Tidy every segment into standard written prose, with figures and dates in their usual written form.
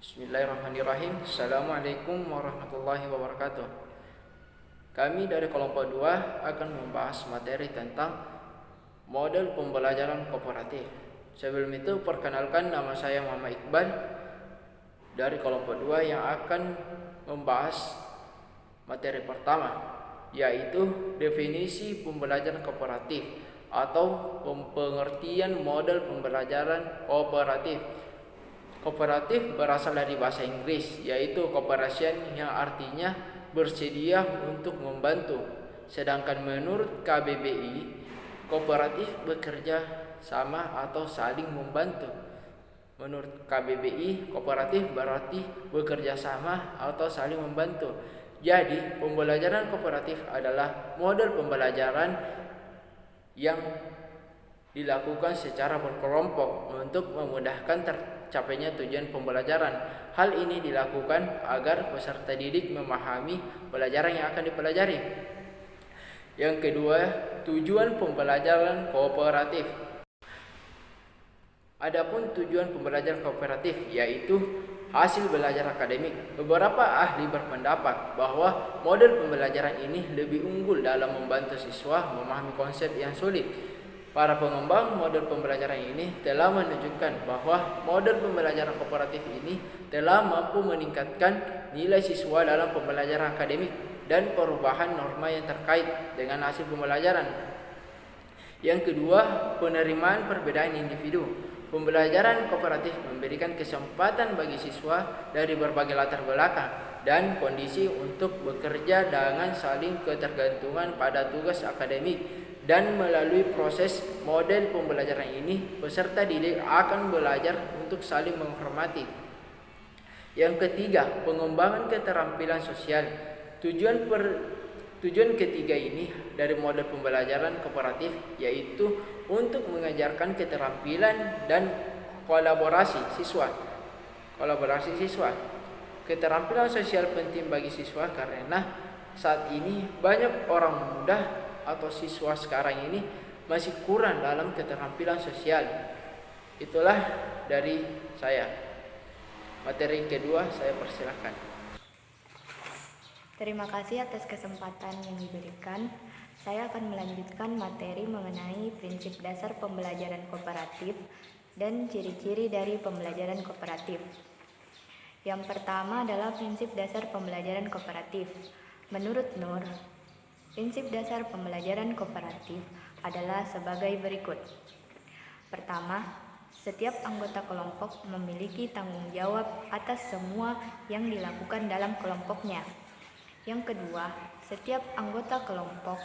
Bismillahirrahmanirrahim. Assalamualaikum warahmatullahi wabarakatuh. Kami dari kelompok 2 akan membahas materi tentang model pembelajaran kooperatif. Sebelum itu, perkenalkan, nama saya Muhammad Iqbal dari kelompok 2 yang akan membahas materi pertama, yaitu definisi pembelajaran kooperatif atau pengertian model pembelajaran kooperatif. Kooperatif berasal dari bahasa Inggris, yaitu cooperation, yang artinya bersedia untuk membantu. Sedangkan menurut KBBI, kooperatif bekerja sama atau saling membantu. Menurut KBBI, kooperatif berarti bekerja sama atau saling membantu. Jadi, pembelajaran kooperatif adalah model pembelajaran yang dilakukan secara berkelompok untuk memudahkan tercapainya tujuan pembelajaran. Hal ini dilakukan agar peserta didik memahami pelajaran yang akan dipelajari. Yang kedua, tujuan pembelajaran kooperatif. Adapun tujuan pembelajaran kooperatif yaitu hasil belajar akademik. Beberapa ahli berpendapat bahwa model pembelajaran ini lebih unggul dalam membantu siswa memahami konsep yang sulit. Para pengembang model pembelajaran ini telah menunjukkan bahwa model pembelajaran kooperatif ini telah mampu meningkatkan nilai siswa dalam pembelajaran akademik dan perubahan norma yang terkait dengan hasil pembelajaran. Yang kedua, penerimaan perbedaan individu. Pembelajaran kooperatif memberikan kesempatan bagi siswa dari berbagai latar belakang dan kondisi untuk bekerja dengan saling ketergantungan pada tugas akademik. Dan melalui proses model pembelajaran ini, peserta didik akan belajar untuk saling menghormati. Yang ketiga, pengembangan keterampilan sosial. Tujuan ketiga ini dari model pembelajaran kooperatif yaitu untuk mengajarkan keterampilan dan kolaborasi siswa. Keterampilan sosial penting bagi siswa karena saat ini banyak orang muda atau siswa sekarang ini masih kurang dalam keterampilan sosial. Itulah dari saya. Materi kedua saya persilakan. Terima kasih atas kesempatan yang diberikan. Saya akan melanjutkan materi mengenai prinsip dasar pembelajaran kooperatif dan ciri-ciri dari pembelajaran kooperatif. Yang pertama adalah prinsip dasar pembelajaran kooperatif. Menurut Nur, prinsip dasar pembelajaran kooperatif adalah sebagai berikut. Pertama, setiap anggota kelompok memiliki tanggung jawab atas semua yang dilakukan dalam kelompoknya. Yang kedua, setiap anggota kelompok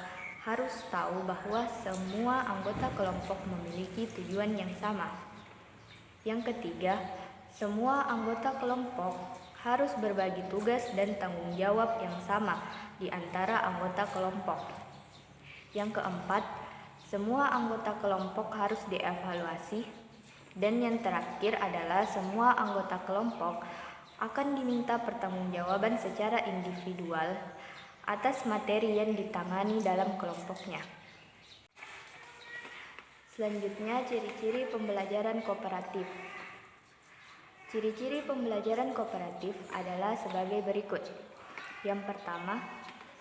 harus tahu bahwa semua anggota kelompok memiliki tujuan yang sama. Yang ketiga, semua anggota kelompok harus berbagi tugas dan tanggung jawab yang sama di antara anggota kelompok. Yang keempat, semua anggota kelompok harus dievaluasi. Dan yang terakhir adalah semua anggota kelompok akan diminta pertanggungjawaban secara individual atas materi yang ditangani dalam kelompoknya. Selanjutnya, ciri-ciri pembelajaran kooperatif. Ciri-ciri pembelajaran kooperatif adalah sebagai berikut. Yang pertama,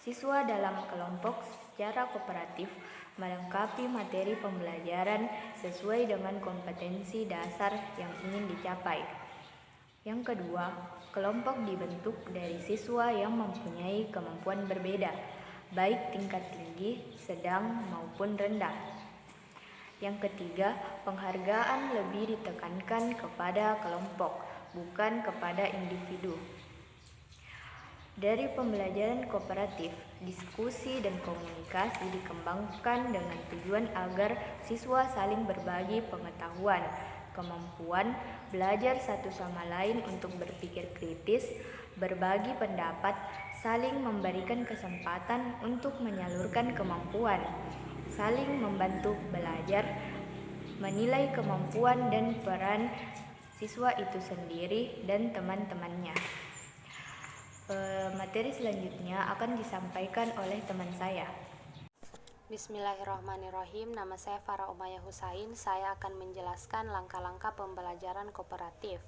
siswa dalam kelompok secara kooperatif melengkapi materi pembelajaran sesuai dengan kompetensi dasar yang ingin dicapai. Yang kedua, kelompok dibentuk dari siswa yang mempunyai kemampuan berbeda, baik tingkat tinggi, sedang, maupun rendah. Yang ketiga, penghargaan lebih ditekankan kepada kelompok, bukan kepada individu. Dari pembelajaran kooperatif, diskusi dan komunikasi dikembangkan dengan tujuan agar siswa saling berbagi pengetahuan, kemampuan, belajar satu sama lain untuk berpikir kritis, berbagi pendapat, saling memberikan kesempatan untuk menyalurkan kemampuan, saling membantu belajar, menilai kemampuan dan peran siswa itu sendiri dan teman-temannya. Materi selanjutnya akan disampaikan oleh teman saya. Bismillahirrahmanirrahim. Nama saya Farah Umayyah Husain. Saya akan menjelaskan langkah-langkah pembelajaran kooperatif.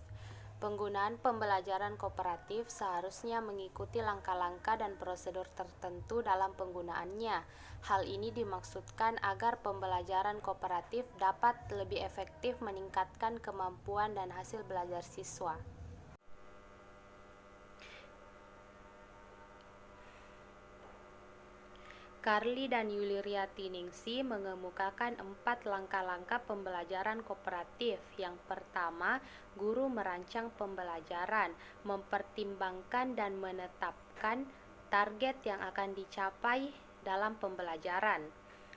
Penggunaan pembelajaran kooperatif seharusnya mengikuti langkah-langkah dan prosedur tertentu dalam penggunaannya. Hal ini dimaksudkan agar pembelajaran kooperatif dapat lebih efektif meningkatkan kemampuan dan hasil belajar siswa. Carly dan Yuliriati-Ningsih mengemukakan 4 langkah-langkah pembelajaran kooperatif. Yang pertama, guru merancang pembelajaran, mempertimbangkan dan menetapkan target yang akan dicapai dalam pembelajaran.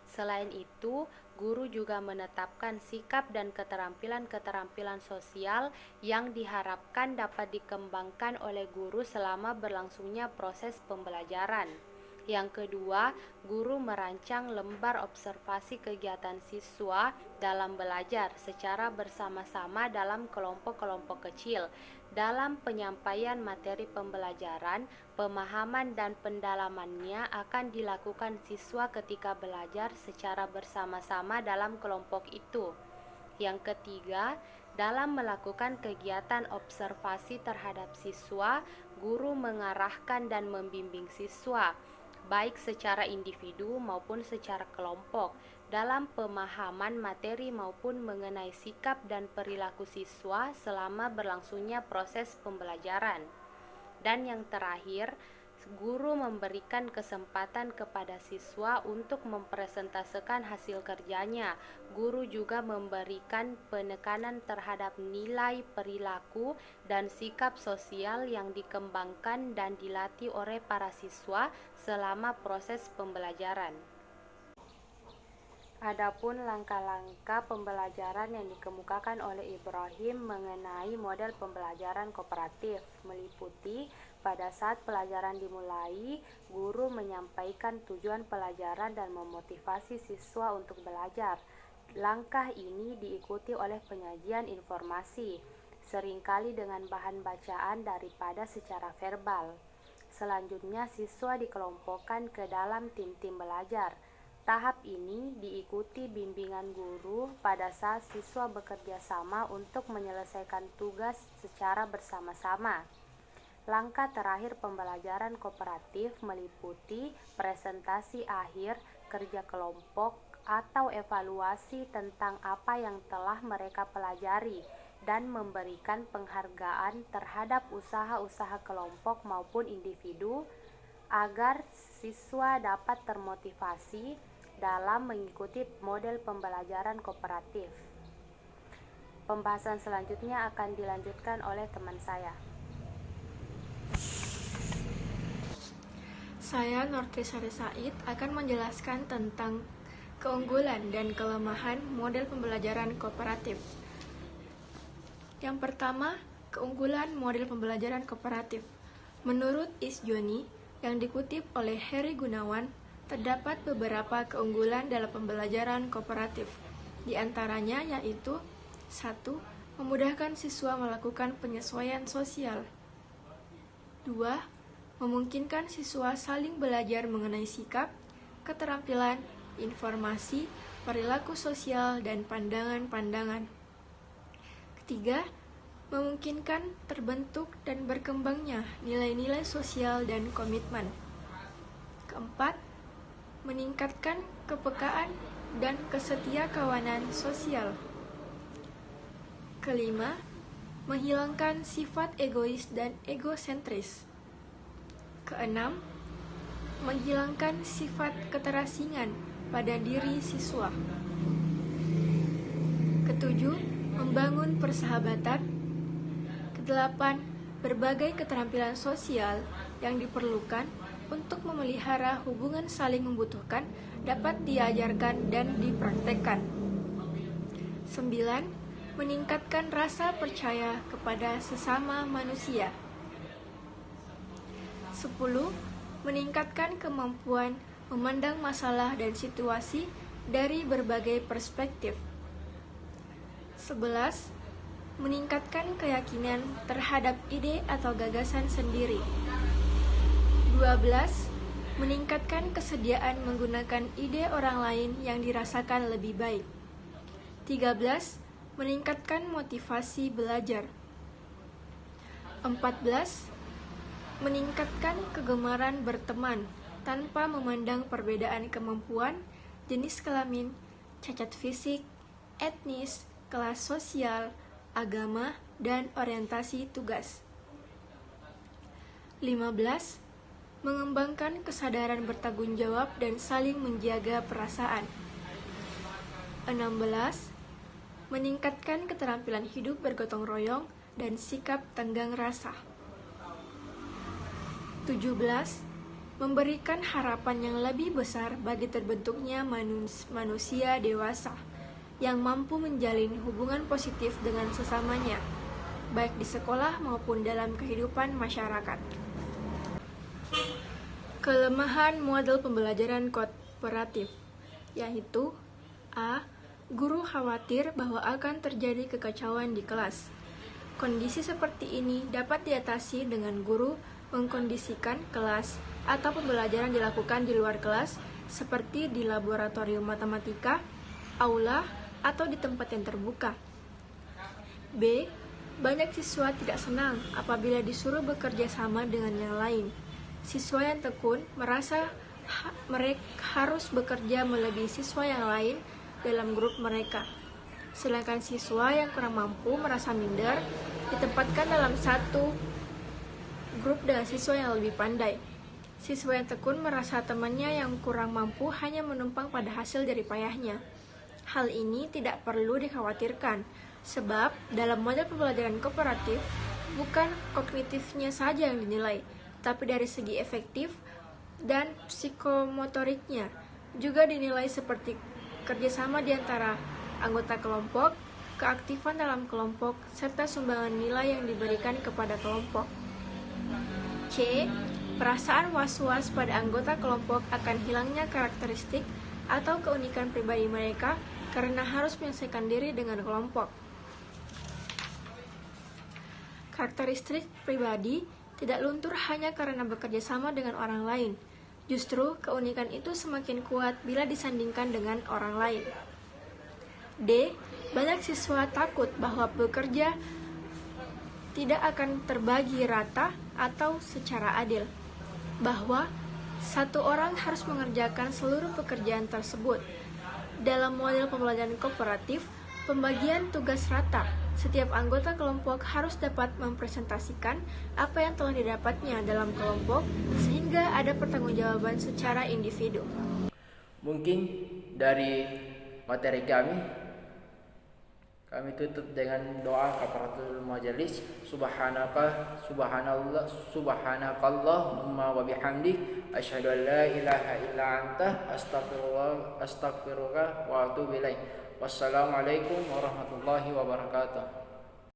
Selain itu, guru juga menetapkan sikap dan keterampilan-keterampilan sosial yang diharapkan dapat dikembangkan oleh guru selama berlangsungnya proses pembelajaran. Yang kedua, guru merancang lembar observasi kegiatan siswa dalam belajar secara bersama-sama dalam kelompok-kelompok kecil. Dalam penyampaian materi pembelajaran, pemahaman dan pendalamannya akan dilakukan siswa ketika belajar secara bersama-sama dalam kelompok itu. Yang ketiga, dalam melakukan kegiatan observasi terhadap siswa, guru mengarahkan dan membimbing siswa, baik secara individu maupun secara kelompok, dalam pemahaman materi maupun mengenai sikap dan perilaku siswa selama berlangsungnya proses pembelajaran. Dan yang terakhir, guru memberikan kesempatan kepada siswa untuk mempresentasikan hasil kerjanya. Guru juga memberikan penekanan terhadap nilai perilaku dan sikap sosial yang dikembangkan dan dilatih oleh para siswa selama proses pembelajaran. Adapun langkah-langkah pembelajaran yang dikemukakan oleh Ibrahim mengenai model pembelajaran kooperatif meliputi pada saat pelajaran dimulai, guru menyampaikan tujuan pelajaran dan memotivasi siswa untuk belajar. Langkah ini diikuti oleh penyajian informasi, seringkali dengan bahan bacaan daripada secara verbal. Selanjutnya, siswa dikelompokkan ke dalam tim-tim belajar. Tahap ini diikuti bimbingan guru pada saat siswa bekerja sama untuk menyelesaikan tugas secara bersama-sama. Langkah terakhir pembelajaran kooperatif meliputi presentasi akhir, kerja kelompok, atau evaluasi tentang apa yang telah mereka pelajari, dan memberikan penghargaan terhadap usaha-usaha kelompok maupun individu agar siswa dapat termotivasi dalam mengikuti model pembelajaran kooperatif. Pembahasan selanjutnya akan dilanjutkan oleh teman saya. Saya Nortrisari Said akan menjelaskan tentang keunggulan dan kelemahan model pembelajaran kooperatif. Yang pertama, keunggulan model pembelajaran kooperatif. Menurut Isjoni, yang dikutip oleh Heri Gunawan, terdapat beberapa keunggulan dalam pembelajaran kooperatif. Di antaranya yaitu 1. Memudahkan siswa melakukan penyesuaian sosial. 2. Memungkinkan siswa saling belajar mengenai sikap, keterampilan, informasi, perilaku sosial, dan pandangan-pandangan. Ketiga, memungkinkan terbentuk dan berkembangnya nilai-nilai sosial dan komitmen. Keempat, meningkatkan kepekaan dan kesetiakawanan sosial. Kelima, menghilangkan sifat egois dan egosentris. Keenam, menghilangkan sifat keterasingan pada diri siswa. Ketujuh, membangun persahabatan. Kedelapan, berbagai keterampilan sosial yang diperlukan untuk memelihara hubungan saling membutuhkan dapat diajarkan dan dipraktekkan. 9. Meningkatkan rasa percaya kepada sesama manusia. 10. Meningkatkan kemampuan memandang masalah dan situasi dari berbagai perspektif. 11. Meningkatkan keyakinan terhadap ide atau gagasan sendiri. 12. Meningkatkan kesediaan menggunakan ide orang lain yang dirasakan lebih baik. 13. Meningkatkan motivasi belajar. 14. Meningkatkan kegemaran berteman tanpa memandang perbedaan kemampuan, jenis kelamin, cacat fisik, etnis, kelas sosial, agama, dan orientasi tugas. 15. Mengembangkan kesadaran bertanggung jawab dan saling menjaga perasaan. 16. Meningkatkan keterampilan hidup bergotong royong dan sikap tenggang rasa. 17. Memberikan harapan yang lebih besar bagi terbentuknya manusia dewasa yang mampu menjalin hubungan positif dengan sesamanya, baik di sekolah maupun dalam kehidupan masyarakat. Kelemahan model pembelajaran kooperatif, yaitu A. Guru khawatir bahwa akan terjadi kekacauan di kelas. Kondisi seperti ini dapat diatasi dengan guru mengkondisikan kelas atau pembelajaran dilakukan di luar kelas, seperti di laboratorium matematika, aula, atau di tempat yang terbuka. B. Banyak siswa tidak senang apabila disuruh bekerja sama dengan yang lain. Siswa yang tekun merasa mereka harus bekerja melebihi siswa yang lain dalam grup mereka. Sedangkan siswa yang kurang mampu merasa minder ditempatkan dalam satu grup dengan siswa yang lebih pandai. Siswa yang tekun merasa temannya yang kurang mampu hanya menumpang pada hasil jerih payahnya. Hal ini tidak perlu dikhawatirkan, sebab dalam model pembelajaran kooperatif bukan kognitifnya saja yang dinilai, tapi dari segi efektif dan psikomotoriknya juga dinilai, seperti kerjasama di antara anggota kelompok, keaktifan dalam kelompok, serta sumbangan nilai yang diberikan kepada kelompok. C. Perasaan was-was pada anggota kelompok akan hilangnya karakteristik atau keunikan pribadi mereka karena harus menyelesaikan diri dengan kelompok. Karakteristik pribadi tidak luntur hanya karena bekerja sama dengan orang lain. Justru, keunikan itu semakin kuat bila disandingkan dengan orang lain. D. Banyak siswa takut bahwa bekerja tidak akan terbagi rata atau secara adil, bahwa satu orang harus mengerjakan seluruh pekerjaan tersebut. Dalam model pembelajaran kooperatif, pembagian tugas rata. Setiap anggota kelompok harus dapat mempresentasikan apa yang telah didapatnya dalam kelompok, sehingga ada pertanggungjawaban secara individu. Mungkin dari materi kami tutup dengan doa kafaratul majelis. Subhanakallahumma wa bihamdik asyhadu an la ilaha illa anta astaghfiruka wa atubu ilaik. Wassalamualaikum warahmatullahi wabarakatuh.